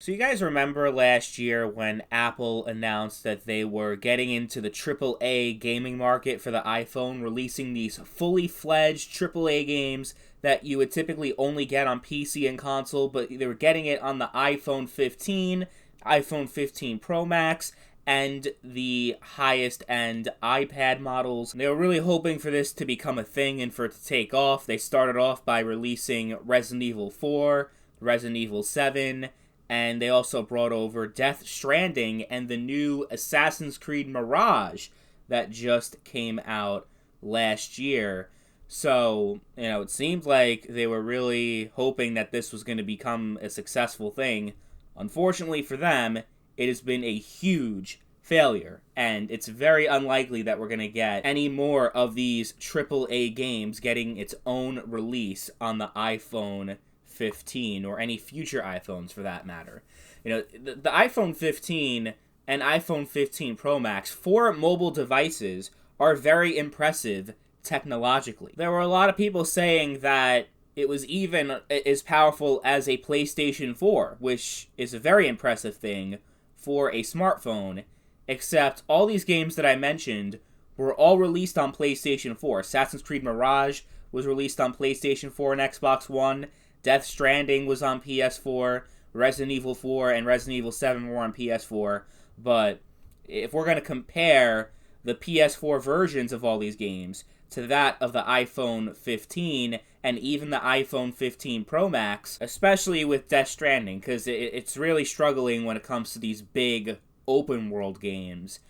So you guys remember last year when Apple announced that they were getting into the AAA gaming market for the iPhone, releasing these fully fledged AAA games that you would typically only get on PC and console, but they were getting it on the iPhone 15, iPhone 15 Pro Max, and the highest end iPad models. They were really hoping for this to become a thing and for it to take off. They started off by releasing Resident Evil 4, Resident Evil 7, and they also brought over Death Stranding and the new Assassin's Creed Mirage that just came out last year. So, it seemed like they were really hoping that this was going to become a successful thing. Unfortunately for them, it has been a huge failure, and it's very unlikely that we're going to get any more of these AAA games getting its own release on the iPhone 15 or any future iPhones for that matter. The iPhone 15 and iPhone 15 Pro Max for mobile devices are very impressive technologically. There were a lot of people saying that it was even as powerful as a PlayStation 4, which is a very impressive thing for a smartphone, except all these games that I mentioned were all released on PlayStation 4. Assassin's Creed Mirage was released on PlayStation 4 and Xbox One. Death Stranding was on PS4. Resident Evil 4 and Resident Evil 7 were on PS4. But if we're going to compare the PS4 versions of all these games to that of the iPhone 15 and even the iPhone 15 Pro Max, especially with Death Stranding, because it's really struggling when it comes to these big open world games.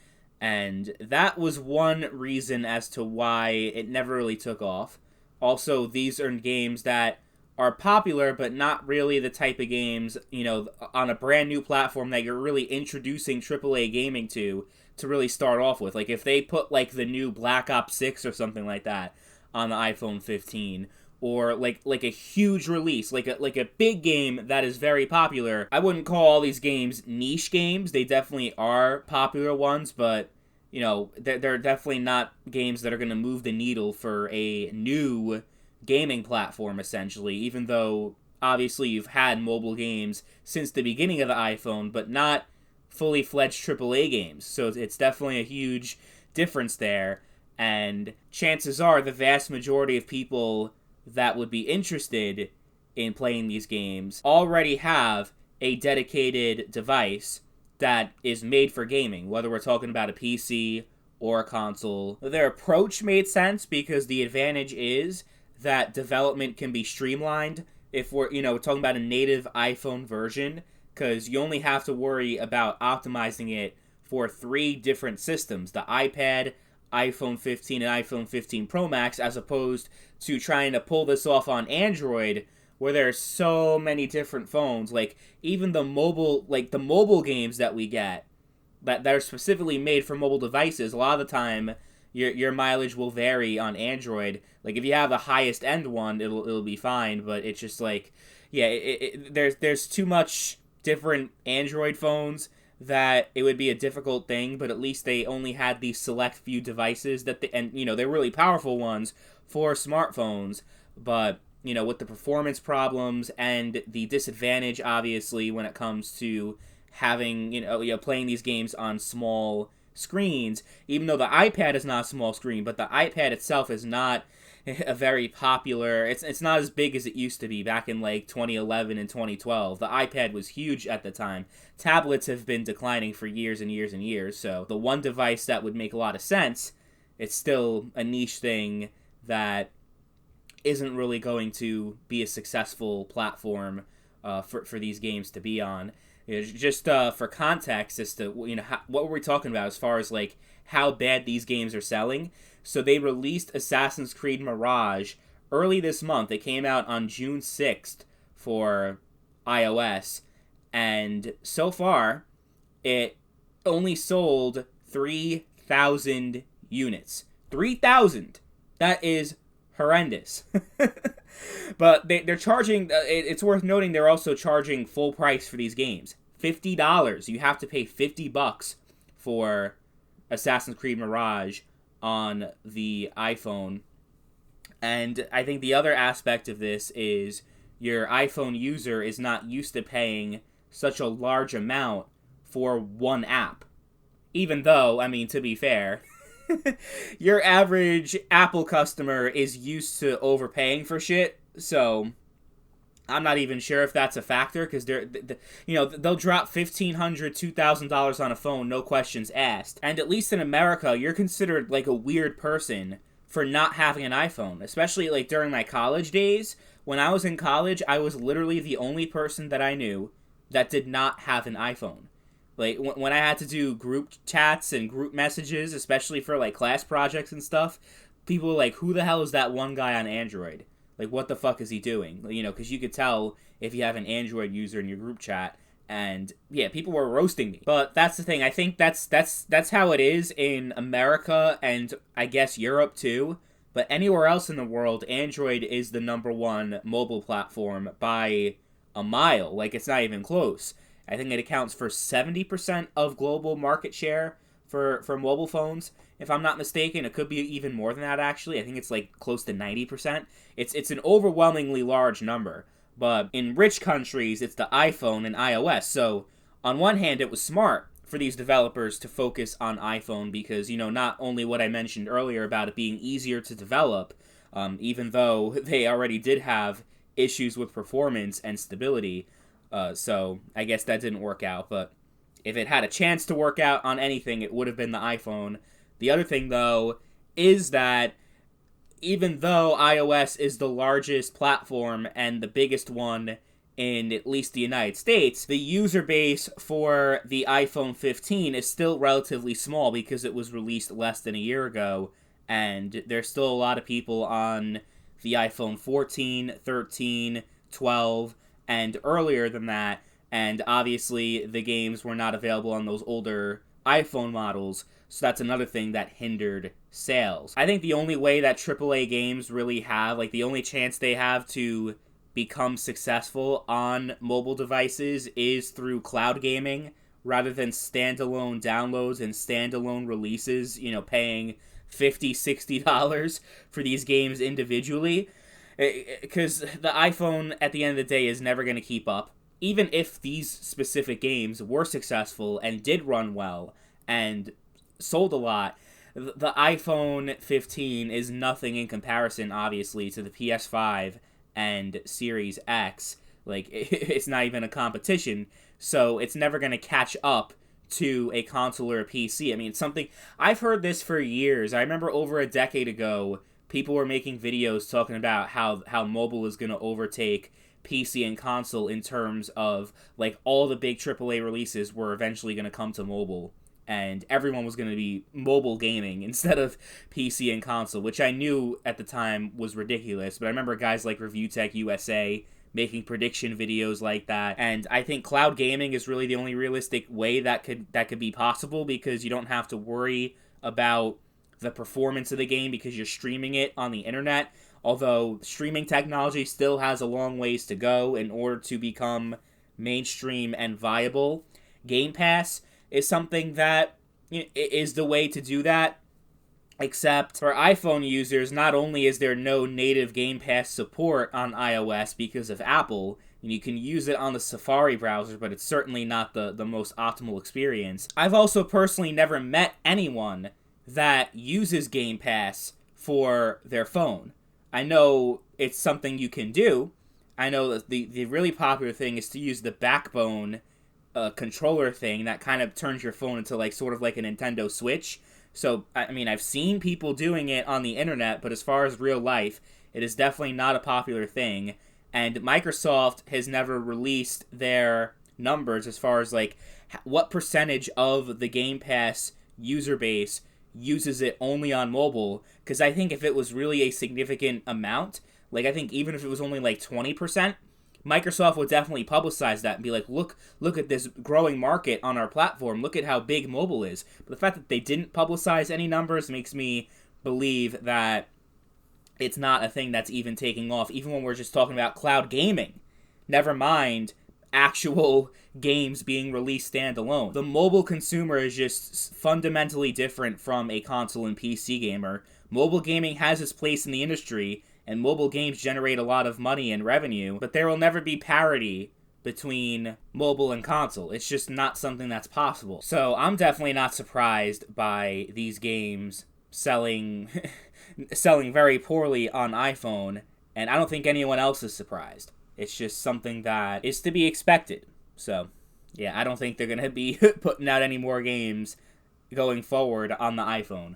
And that was one reason as to why it never really took off. Also, these are games that are popular, but not really the type of games, on a brand new platform that you're really introducing AAA gaming to really start off with. Like, if they put, like, the new Black Ops 6 or something like that on the iPhone 15, or, like a huge release, like a big game that is very popular, I wouldn't call all these games niche games. They definitely are popular ones, but, they're definitely not games that are going to move the needle for a new gaming platform, essentially, even though obviously you've had mobile games since the beginning of the iPhone, but not fully fledged AAA games. So it's definitely a huge difference there, and chances are the vast majority of people that would be interested in playing these games already have a dedicated device that is made for gaming, whether we're talking about a PC or a console. Their approach made sense because the advantage is that development can be streamlined if we're, talking about a native iPhone version, because you only have to worry about optimizing it for 3 different systems: the iPad, iPhone 15, and iPhone 15 Pro Max, as opposed to trying to pull this off on Android, where there's so many different phones. Like, even the mobile games that we get that are specifically made for mobile devices, a lot of the time your mileage will vary on Android. Like, if you have the highest end one, it'll be fine, but it's just like, yeah, there's too much different Android phones that it would be a difficult thing, but at least they only had these select few devices and they're really powerful ones for smartphones, but with the performance problems and the disadvantage, obviously, when it comes to having, playing these games on small screens, even though the iPad is not a small screen, but the iPad itself is not a very popular, it's not as big as it used to be back in like 2011 and 2012. The iPad was huge at the time. Tablets have been declining for years and years and years, so the one device that would make a lot of sense, it's still a niche thing that isn't really going to be a successful platform for these games to be on. Just for context as to what were we talking about as far as like how bad these games are selling. So they released Assassin's Creed Mirage early this month. It came out on June 6th for iOS, and so far it only sold 3,000 units. 3,000. That is horrendous. But they're charging, it's worth noting, they're also charging full price for these games. $50. You have to pay $50 for Assassin's Creed Mirage on the iPhone. And I think the other aspect of this is your iPhone user is not used to paying such a large amount for one app. Even though, I mean, to be fair, your average Apple customer is used to overpaying for shit, so I'm not even sure if that's a factor, because they'll drop $1,500, $2,000 on a phone, no questions asked. And at least in America, you're considered like a weird person for not having an iPhone, especially like during my college days. When I was in college, I was literally the only person that I knew that did not have an iPhone. Like, when I had to do group chats and group messages, especially for, like, class projects and stuff, people were like, who the hell is that one guy on Android? Like, what the fuck is he doing? You know, because you could tell if you have an Android user in your group chat, and, yeah, people were roasting me. But that's the thing. I think that's how it is in America and, I guess, Europe, too. But anywhere else in the world, Android is the #1 mobile platform by a mile. Like, it's not even close. I think it accounts for 70% of global market share for mobile phones. If I'm not mistaken, it could be even more than that, actually. I think it's like close to 90%. It's an overwhelmingly large number. But in rich countries, it's the iPhone and iOS. So on one hand, it was smart for these developers to focus on iPhone because, not only what I mentioned earlier about it being easier to develop, even though they already did have issues with performance and stability. So I guess that didn't work out, but if it had a chance to work out on anything, it would have been the iPhone. The other thing, though, is that even though iOS is the largest platform and the biggest one in at least the United States, the user base for the iPhone 15 is still relatively small because it was released less than a year ago, and there's still a lot of people on the iPhone 14, 13, 12, and earlier than that, and obviously the games were not available on those older iPhone models, so that's another thing that hindered sales. I think the only way that AAA games really have, like the only chance they have to become successful on mobile devices is through cloud gaming, rather than standalone downloads and standalone releases, paying $50, $60 for these games individually. Because the iPhone, at the end of the day, is never going to keep up. Even if these specific games were successful and did run well and sold a lot, the iPhone 15 is nothing in comparison, obviously, to the PS5 and Series X. Like, it's not even a competition, so it's never going to catch up to a console or a PC. I mean, it's something... I've heard this for years. I remember over a decade ago, people were making videos talking about how mobile is going to overtake PC and console in terms of, like, all the big AAA releases were eventually going to come to mobile, and everyone was going to be mobile gaming instead of PC and console, which I knew at the time was ridiculous, but I remember guys like Review Tech USA making prediction videos like that, and I think cloud gaming is really the only realistic way that could be possible, because you don't have to worry about the performance of the game because you're streaming it on the internet, although streaming technology still has a long ways to go in order to become mainstream and viable. Game Pass is something that is the way to do that, except for iPhone users, not only is there no native Game Pass support on iOS because of Apple, and you can use it on the Safari browser, but it's certainly not the most optimal experience. I've also personally never met anyone that uses Game Pass for their phone. I know it's something you can do. I know that the really popular thing is to use the Backbone controller thing that kind of turns your phone into like sort of like a Nintendo Switch. So, I mean, I've seen people doing it on the internet, but as far as real life, it is definitely not a popular thing. And Microsoft has never released their numbers as far as like what percentage of the Game Pass user base uses it only on mobile, because I think if it was really a significant amount, like I think even if it was only like 20%, Microsoft would definitely publicize that and be like, look at this growing market on our platform, look at how big mobile is. But the fact that they didn't publicize any numbers makes me believe that it's not a thing that's even taking off, even when we're just talking about cloud gaming. Never mind actual games being released standalone. The mobile consumer is just fundamentally different from a console and PC gamer. Mobile gaming has its place in the industry, and mobile games generate a lot of money and revenue, but there will never be parity between mobile and console. It's just not something that's possible. So I'm definitely not surprised by these games selling selling very poorly on iPhone, and I don't think anyone else is surprised. It's just something that is to be expected. So, yeah, I don't think they're going to be putting out any more games going forward on the iPhone.